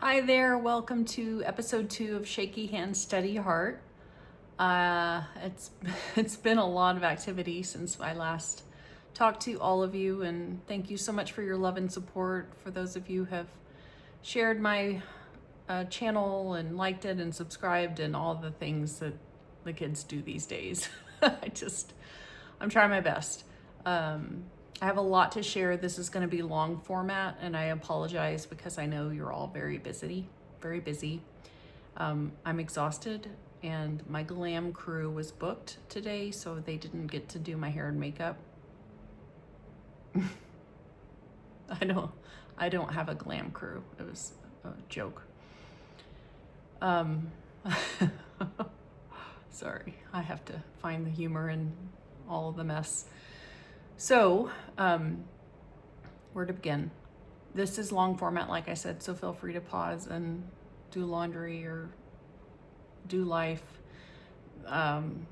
Hi there, welcome to episode 2 of Shaky Hand, Steady Heart. It's been a lot of activity since I last talked to all of you, and thank you so much for your love and support. For those of you who have shared my channel and liked it and subscribed and all the things that the kids do these days. I'm trying my best. I have a lot to share. This is going to be long format, and I apologize because I know you're all very busy, very busy. I'm exhausted, and my glam crew was booked today, so they didn't get to do my hair and makeup. I don't have a glam crew. It was a joke. Sorry, I have to find the humor in all of the mess. So, where to begin? This is long format, like I said, so feel free to pause and do laundry or do life. I'm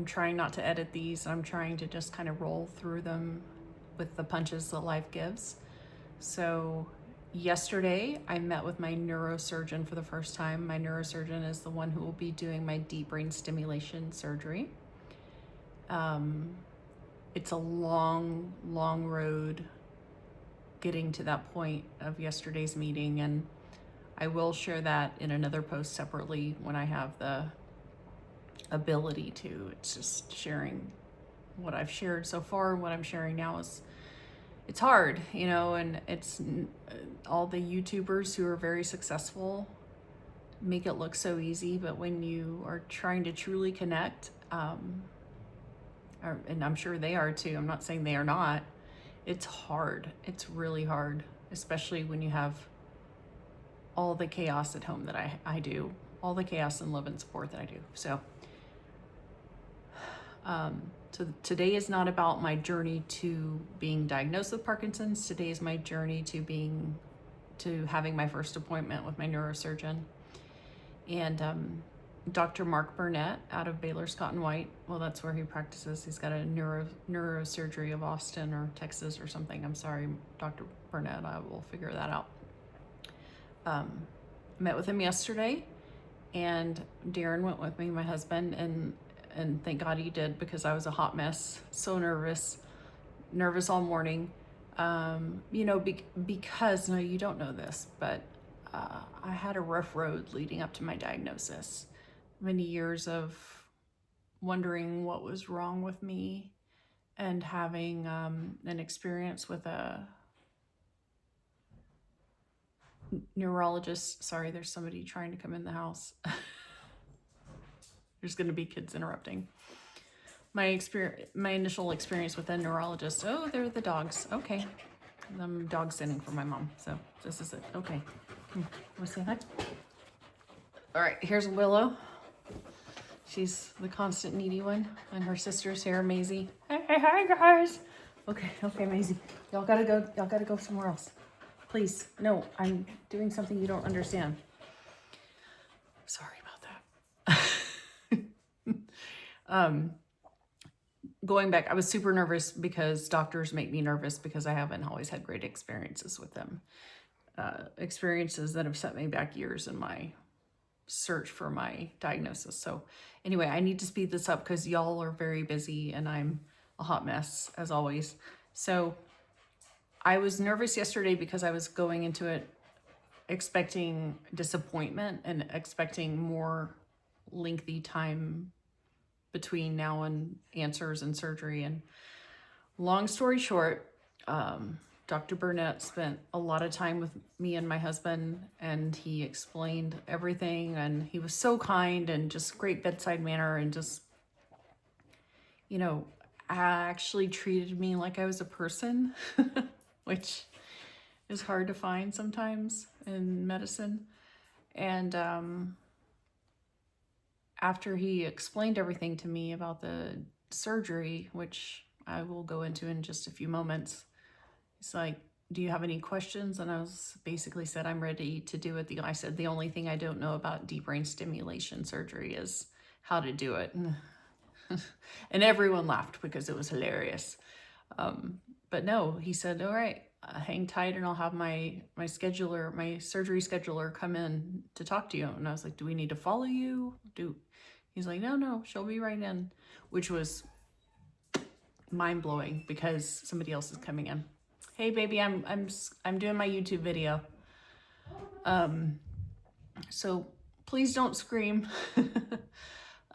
trying not to edit these. I'm trying to just kind of roll through them with the punches that life gives. So yesterday I met with my neurosurgeon for the first time. My neurosurgeon is the one who will be doing my deep brain stimulation surgery. It's a long road getting to that point of yesterday's meeting, and I will share that in another post separately when I have the ability to. It's just sharing what I've shared so far. What I'm sharing now it's hard, and it's all the YouTubers who are very successful make it look so easy, but when you are trying to truly connect, and I'm sure they are too, I'm not saying they are not, it's hard. It's really hard, especially when you have all the chaos at home that I do, all the chaos and love and support that I do. So today is not about my journey to being diagnosed with Parkinson's. Today is my journey to having my first appointment with my neurosurgeon. And Dr. Mark Burnett out of Baylor Scott and White. Well, that's where he practices. He's got a neurosurgery of Austin or Texas or something. I'm sorry, Dr. Burnett, I will figure that out. Met with him yesterday, and Darren went with me, my husband, and thank God he did, because I was a hot mess, so nervous all morning. Because, no, you don't know this, but I had a rough road leading up to my diagnosis. Many years of wondering what was wrong with me, and having an experience with a neurologist. Sorry, there's somebody trying to come in the house. There's going to be kids interrupting. My initial experience with a neurologist. Oh, they're the dogs. Okay. I'm dog sitting for my mom, so this is it. Okay. Want to say hi? All right, here's Willow. She's the constant needy one, and her sister's here, Maisie. Hey, hi guys. Okay, Maisie. Y'all gotta go somewhere else. Please. No, I'm doing something you don't understand. Sorry about that. Going back, I was super nervous because doctors make me nervous because I haven't always had great experiences with them. Experiences that have set me back years in my search for my diagnosis. So anyway, I need to speed this up because y'all are very busy and I'm a hot mess as always. So I was nervous yesterday because I was going into it expecting disappointment and expecting more lengthy time between now and answers and surgery. And long story short, Dr. Burnett spent a lot of time with me and my husband, and he explained everything, and he was so kind and just great bedside manner, and just, actually treated me like I was a person, which is hard to find sometimes in medicine. And after he explained everything to me about the surgery, which I will go into in just a few moments, he's like, do you have any questions? And I was basically said, I'm ready to do it. I said, the only thing I don't know about deep brain stimulation surgery is how to do it. And everyone laughed because it was hilarious. But no, he said, all right, hang tight and I'll have my scheduler, my surgery scheduler come in to talk to you. And I was like, do we need to follow you? He's like, no, she'll be right in, which was mind blowing because somebody else is coming in. Hey baby, I'm doing my YouTube video. So please don't scream.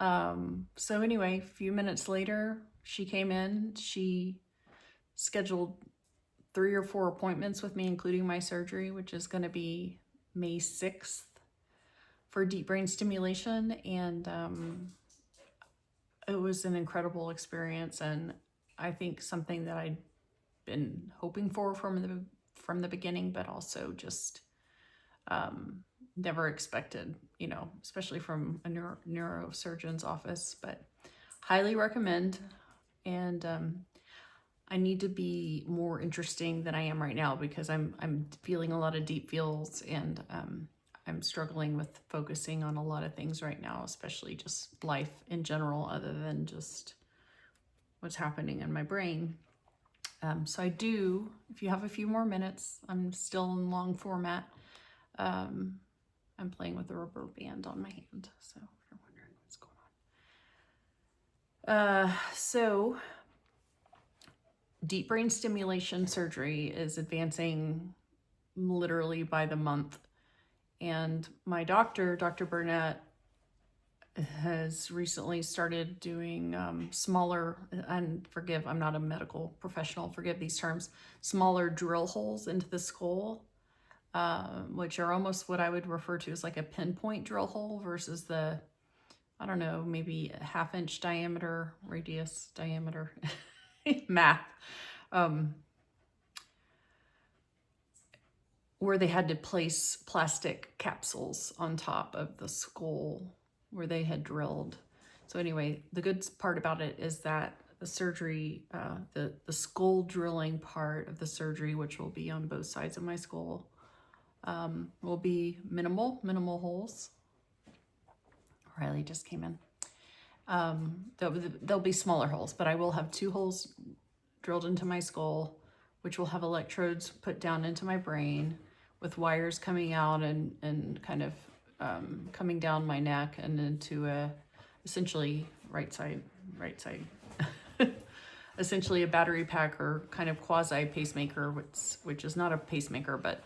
So anyway, a few minutes later, she came in. She scheduled 3 or 4 appointments with me, including my surgery, which is going to be May 6th for deep brain stimulation. And it was an incredible experience, and I think something that I'd been hoping for from the beginning, but also just never expected, you know, especially from a neurosurgeon's office. But highly recommend. And I need to be more interesting than I am right now because I'm feeling a lot of deep feels, and I'm struggling with focusing on a lot of things right now, especially just life in general, other than just what's happening in my brain. So I do, if you have a few more minutes, I'm still in long format. I'm playing with a rubber band on my hand, so if you're wondering what's going on. So deep brain stimulation surgery is advancing literally by the month. And my doctor, Dr. Burnett, has recently started doing smaller, and forgive, I'm not a medical professional, forgive these terms, smaller drill holes into the skull, which are almost what I would refer to as like a pinpoint drill hole versus the, I don't know, maybe a 1/2 inch diameter, radius diameter, math, where they had to place plastic capsules on top of the skull where they had drilled. So anyway, the good part about it is that the surgery, the skull drilling part of the surgery, which will be on both sides of my skull, will be minimal holes. Riley just came in. There'll be smaller holes, but I will have 2 holes drilled into my skull, which will have electrodes put down into my brain with wires coming out and kind of coming down my neck and into essentially right side, essentially a battery pack or kind of quasi pacemaker, which is not a pacemaker, but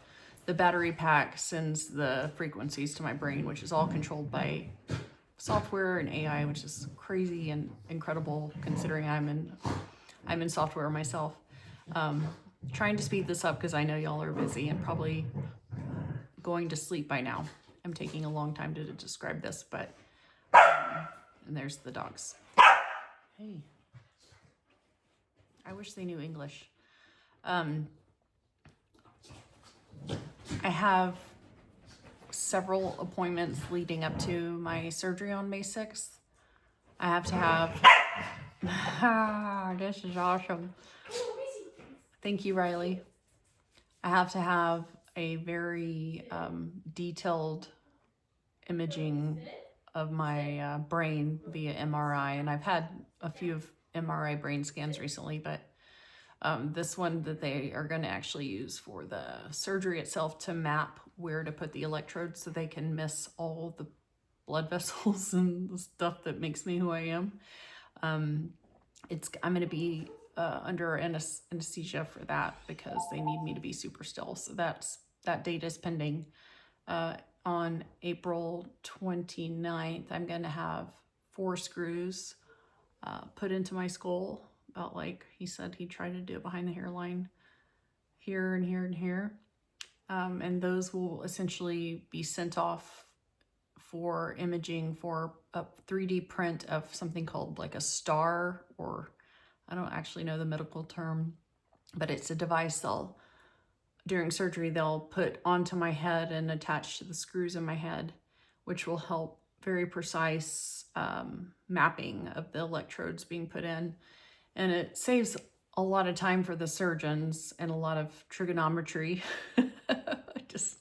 the battery pack sends the frequencies to my brain, which is all controlled by software and AI, which is crazy and incredible considering I'm in software myself. Trying to speed this up because I know y'all are busy and probably going to sleep by now. I'm taking a long time to describe this, but and there's the dogs. Hey, I wish they knew English. I have several appointments leading up to my surgery on May 6th. I have to have, this is awesome. Thank you, Riley. I have to have a very detailed imaging of my brain via MRI, and I've had a few of MRI brain scans recently, but this one that they are going to actually use for the surgery itself to map where to put the electrodes so they can miss all the blood vessels and the stuff that makes me who I am. I'm going to be under anesthesia for that because they need me to be super still. So that date is pending. On April 29th, I'm going to have 4 screws put into my skull, about like he said he tried to do it behind the hairline, here and here and here. And those will essentially be sent off for imaging for a 3D print of something called like a star, or I don't actually know the medical term, but it's a device during surgery they'll put onto my head and attach to the screws in my head, which will help very precise mapping of the electrodes being put in. And it saves a lot of time for the surgeons and a lot of trigonometry, just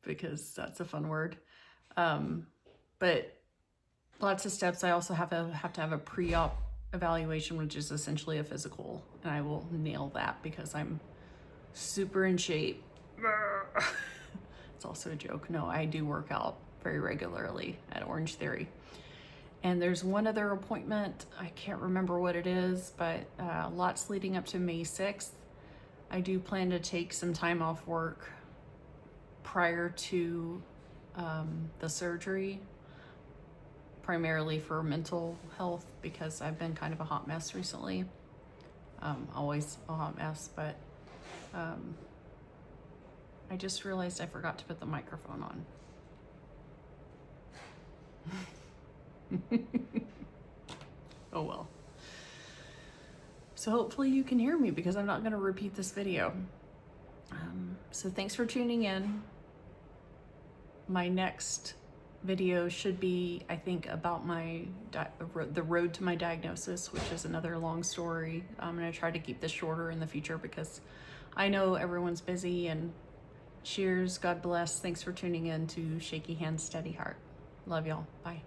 because that's a fun word. But lots of steps. I also have to have a pre-op evaluation, which is essentially a physical, and I will nail that because I'm super in shape. It's also a joke. No, I do work out very regularly at Orange Theory. And there's one other appointment. I can't remember what it is, but lots leading up to May 6th. I do plan to take some time off work prior to the surgery, primarily for mental health, because I've been kind of a hot mess recently. Always a hot mess, but I just realized I forgot to put the microphone on. Oh well. So hopefully you can hear me, because I'm not going to repeat this video. So thanks for tuning in. My next video should be, I think, about the road to my diagnosis, which is another long story. I'm going to try to keep this shorter in the future, because I know everyone's busy. And cheers, God bless. Thanks for tuning in to Shaky Hands, Steady Heart. Love y'all. Bye.